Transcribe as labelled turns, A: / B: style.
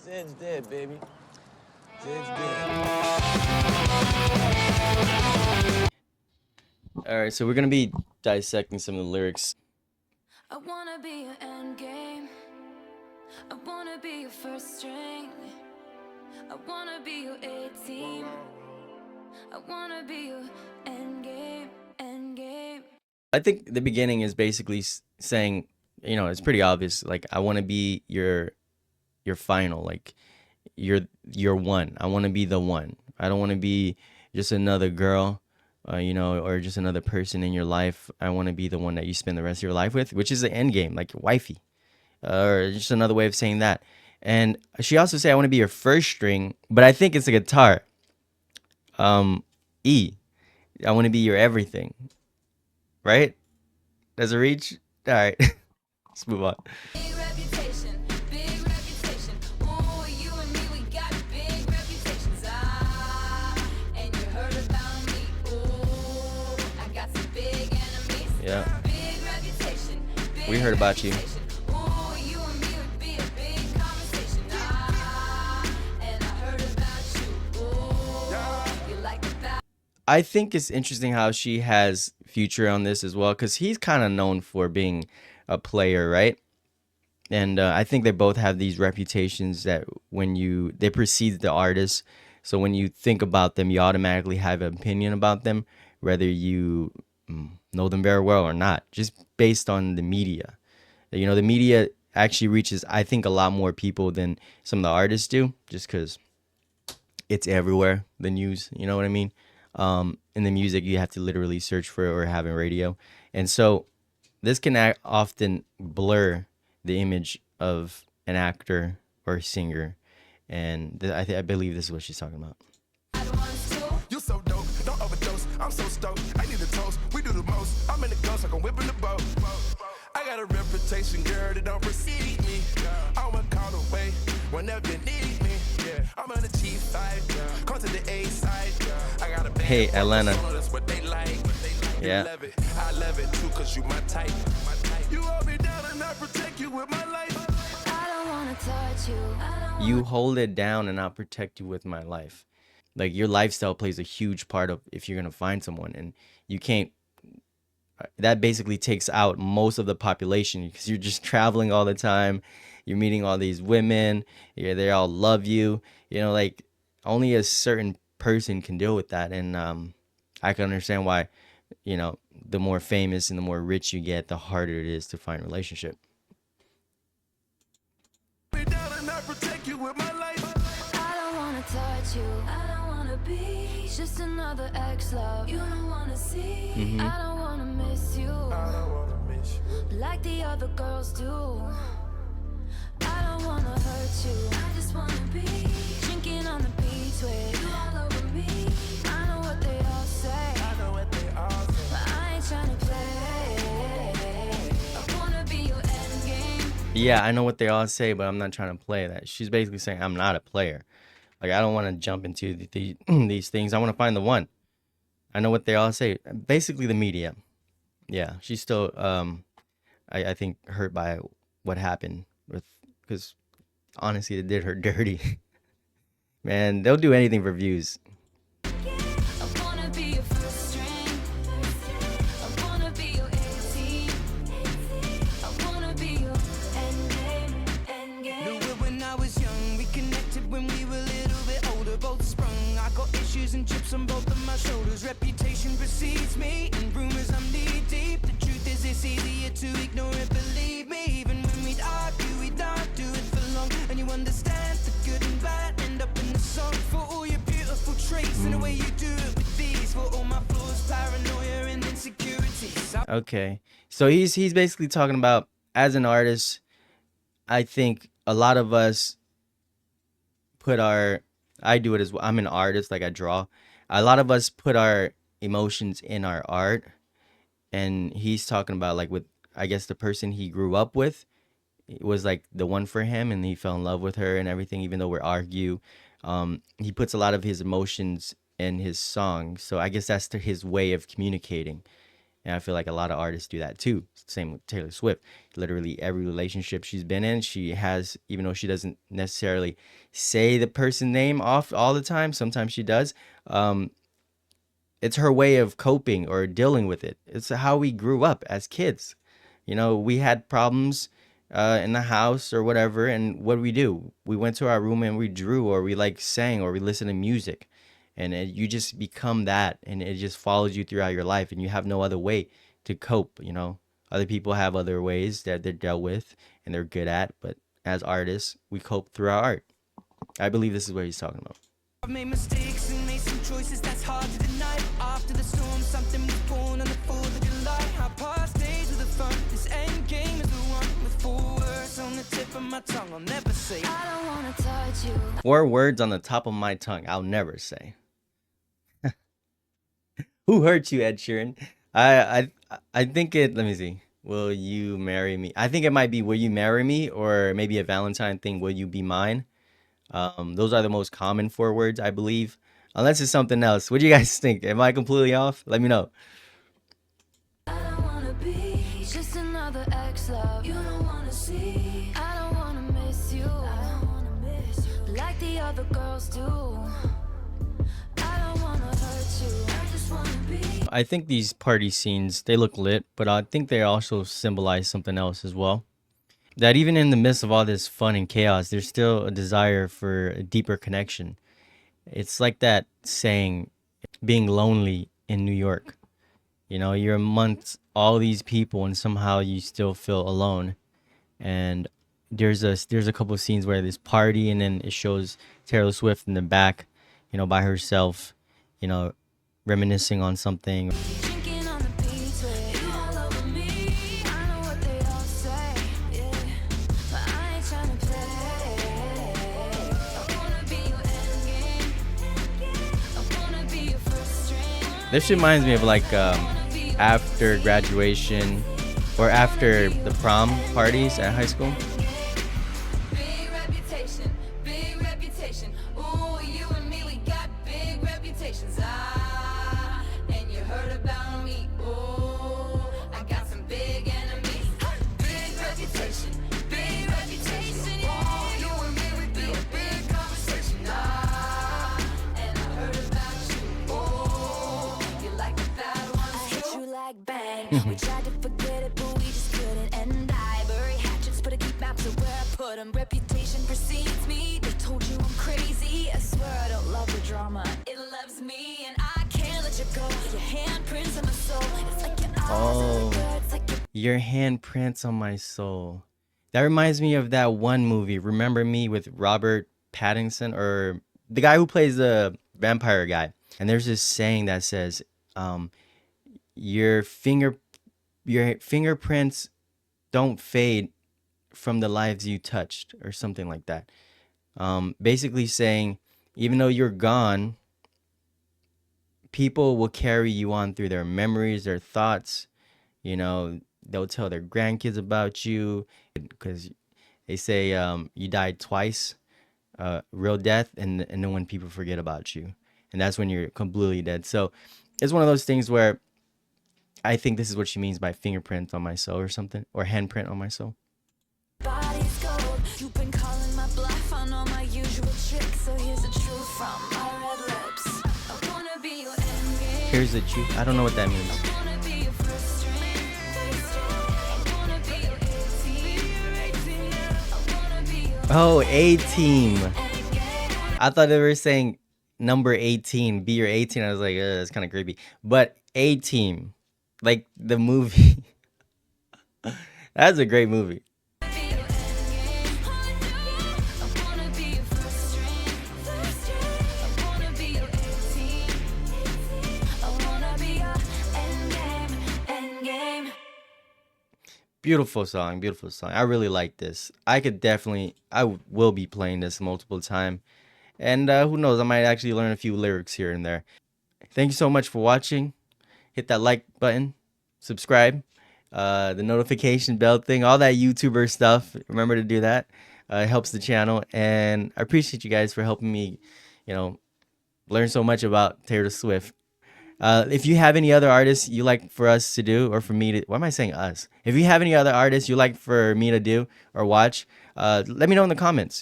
A: Zed's dead, baby. Zed's dead.
B: All right, so we're gonna be dissecting some of the lyrics.
C: I wanna be your end game. I wanna be your first string. I wanna be your A-team. I wanna be your end game, end game.
B: I think the beginning is basically saying, you know, it's pretty obvious. Like, I want to be your final. Like, you're one. I want to be the one. I don't want to be just another girl, you know, or just another person in your life. I want to be the one that you spend the rest of your life with, which is the end game, like your wifey, or just another way of saying that. And she also said, "I want to be your first string," but I think it's a guitar. E. I want to be your everything. Right? Does it reach? All right. Let's move on.
C: Big reputation, big reputation. Ooh, you and me, we got big reputations. And you heard about me. Ooh, I got some big enemies.
B: Yeah.
C: Big reputation, big
B: We heard about you.
C: reputation. Ooh, you and me would be a big conversation. And I heard about you. Ooh, you like the bad.
B: I think it's interesting how she has Future on this as well, because he's kind of known for being a player, right? And I think they both have these reputations that they precede the artist. So when you think about them, you automatically have an opinion about them, whether you know them very well or not, just based on the media. You know, the media actually reaches, I think, a lot more people than some of the artists do, just because it's everywhere, the news, you know what I mean? In the music, you have to literally search for it or have a radio. And so this can often blur the image of an actor or singer. And I believe this is what she's talking about.
D: You so dope, don't overdose. I'm so stoked. I need a toast. We do the most. I'm in the ghost, like I'm whipping the boat. I got a reputation, girl, that don't precede me. I won't call away whenever you need me. I'm on the G side, come to the A side. I got a band.
B: Hey, Atlanta.
D: That's what they like.
B: Yeah.
D: I love it too, cause you my type. You hold me down and I protect you with my life.
C: I don't wanna touch you.
B: You hold it down and I'll protect you with my life. Like, your lifestyle plays a huge part of if you're going to find someone, and you can't, that basically takes out most of the population because you're just traveling all the time. You're meeting all these women. They all love you. You know, like, only a certain person can deal with that. And I can understand why, you know, the more famous and the more rich you get, the harder it is to find a relationship.
D: Me down and I protect you with my life.
C: I don't wanna touch you. I don't wanna be just another ex-love. You don't wanna see. I don't wanna miss you
D: I don't wanna miss you.
C: like the other girls do. I don't wanna hurt you. I just wanna be drinking on the beach with you all over me. I know what they all say,
D: I know what they all say.
C: but I ain't tryna play. I wanna be your end game.
B: Yeah, I know what they all say, but I'm not trying to play that. She's basically saying I'm not a player. Like, I don't want to jump into these things. I want to find the one. I know what they all say. Basically, the media. Yeah, she's still, I think, hurt by what happened with, because honestly, it did her dirty. Man, they'll do anything for views.
C: I wanna be your first string. I wanna be your A-team. I wanna be your end game, end game.
E: Knew it when I was young. We connected when we were a little bit older. Both sprung. I got issues and chips on both of my shoulders. Reputation precedes me, and rumors I'm knee deep. The truth is, it's easier to ignore it. Believe me, even when we'd argue, we'd not do it for long. And you understand the good and bad end up in the song. For all your beautiful traits and the way you do it with these. For all my flaws, paranoia and insecurities.
B: Okay, so he's basically talking about, as an artist, I think a lot of us I do it as well. I'm an artist, like, I draw. A lot of us put our emotions in our art, and he's talking about, like, with, I guess, the person he grew up with, it was like the one for him, and he fell in love with her and everything, even though we're argue. He puts a lot of his emotions in his songs, so I guess that's his way of communicating. And I feel like a lot of artists do that too. Same with Taylor Swift. Literally every relationship she's been in, she has, even though she doesn't necessarily say the person's name off all the time, sometimes she does. It's her way of coping or dealing with it. It's how we grew up as kids. You know, we had problems in the house or whatever, and what do? We went to our room and we drew, or we like sang, or we listened to music, and you just become that, and it just follows you throughout your life, and you have no other way to cope. You know, other people have other ways that they're dealt with and they're good at, but as artists, we cope through our art. I believe this is what he's talking about.
E: I've made mistakes and made some choices that's hard to deny. After the storm, something was born on the 4th of July. I passed days with the fun. This end game is the one with 4 words on the tip of my tongue. I'll never say.
C: I don't wanna touch you.
B: 4 words on the top of my tongue. I'll never say. Who hurt you, Ed Sheeran? I think it. Let me see. Will you marry me? I think it might be Will you marry me, or maybe a Valentine thing. Will you be mine? Those are the most common 4 words, I believe. Unless it's something else. What do you guys think? Am I completely off? Let me know.
C: I don't wanna be just another ex-love you don't wanna see. I don't wanna miss you. I don't wanna miss you like the other girls do. I don't wanna hurt you. I just wanna be.
B: I think these party scenes, they look lit, but I think they also symbolize something else as well. That even in the midst of all this fun and chaos, there's still a desire for a deeper connection. It's like that saying, being lonely in New York. You know, you're amongst all these people and somehow you still feel alone. And there's a couple of scenes where there's party, and then it shows Taylor Swift in the back, you know, by herself, you know, reminiscing on something.
C: Drinking on the beach with you all over me. I know what they all say, yeah, but I ain't tryna play. I wanna be your endgame. I wanna be your first string.
B: This reminds me of like after graduation or after the prom parties at high school.
C: Big reputation, big reputation. Ooh, you and me, we got big reputations. Ah, and you heard about me. Ooh, I got some big enemies. Big reputation, big reputation. Ooh, you and me, we be a big conversation. Ah, and I heard about you. Ooh, you like the bad ones. I hit you like bang. We tried to forget it, but we just couldn't. And I bury hatchets, but I keep maps of where I put 'em. Reputation precedes me. They told you I'm crazy. I swear I don't love the drama. It loves me, and I can't let you go. Your handprints on my soul. It's like your eyes are like birds, like your
B: Your handprints on my soul. That reminds me of that one movie, Remember Me, with Robert Pattinson, or the guy who plays the vampire guy. And there's this saying that says, your fingerprints don't fade from the lives you touched, or something like that. Basically saying, even though you're gone, people will carry you on through their memories, their thoughts. You know, they'll tell their grandkids about you, because they say you died twice, real death, and then when people forget about you, and that's when you're completely dead. So it's one of those things where I think this is what she means by fingerprint on my soul, or something, or handprint on my soul.
C: body's gold. You've been calling my bluff on all my usual tricks. So here's the truth from my red lips. I wanna be your endgame.
B: Here's the truth. I don't know what that means.
C: I wanna be your first string. I wanna be your 18. I wanna be your
B: Oh, A-Team.
C: endgame.
B: I thought they were saying number 18, be your 18. I was like, that's kind of creepy. But A-Team, like the movie. That's a great movie.
C: Be your endgame. I wanna be your first string. I wanna be your 18. I wanna be your endgame.
B: Beautiful song, beautiful song. I really like this. I will be playing this multiple times. And who knows, I might actually learn a few lyrics here and there. Thank you so much for watching. Hit that like button, subscribe, the notification bell thing, all that YouTuber stuff. Remember to do that. It helps the channel. And I appreciate you guys for helping me, you know, learn so much about Taylor Swift. If you have any other artists you like for us to do, or for me to, why am I saying us? If you have any other artists you like for me to do or watch, let me know in the comments.